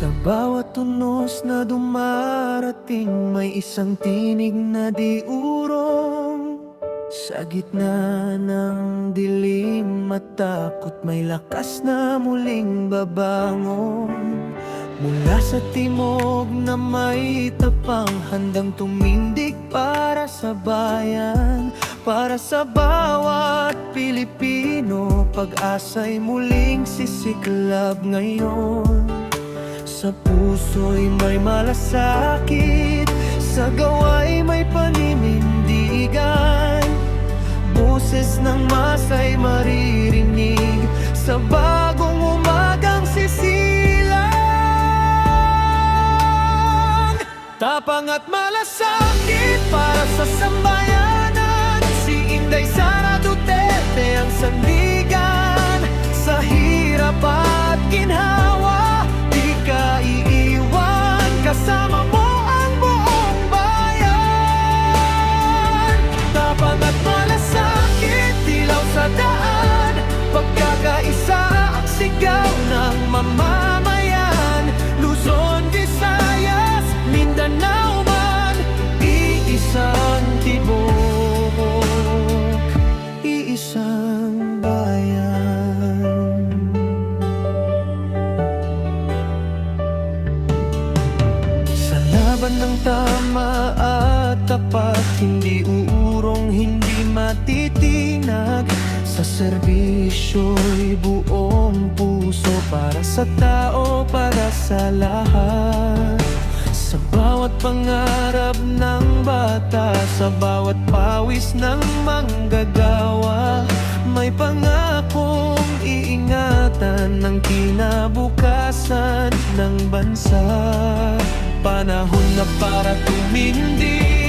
Sa bawat tunos na dumarating, may isang tinig na di urong. Sa gitna ng dilim at takot, may lakas na muling babangon. Mula sa timog na may tapang, handang tumindig para sa bayan. Para sa bawat Pilipino, pag-asa'y muling sisiklab ngayon. Sa puso'y may malasakit, sa gawa'y may paninindigan. Boses ng masa'y maririnig sa bagong umagang sisilang. Tapang at malasakit para sa sambayanan, si Inday Sara Duterte ang sandigan. Sa hirap at ginhawa, di ka iiwan, kasama mo ang buong bayan. Tapang at malasakit, dilaw sa daan, pagkakaisa ang sigaw ng mamamayan. Luzon, Visayas, Mindanao man, iisang tibok, iisang bayan. Sa laban ng tama at tapat, hindi uurong, hindi matitinag. Sa serbisyo'y buong puso, para sa tao, para sa lahat. Sa bawat pangarap ng bata, sa bawat pawis ng manggagawa, may pangakong iingatan ng kinabukasan ng bansa. Panahon na para tumindi,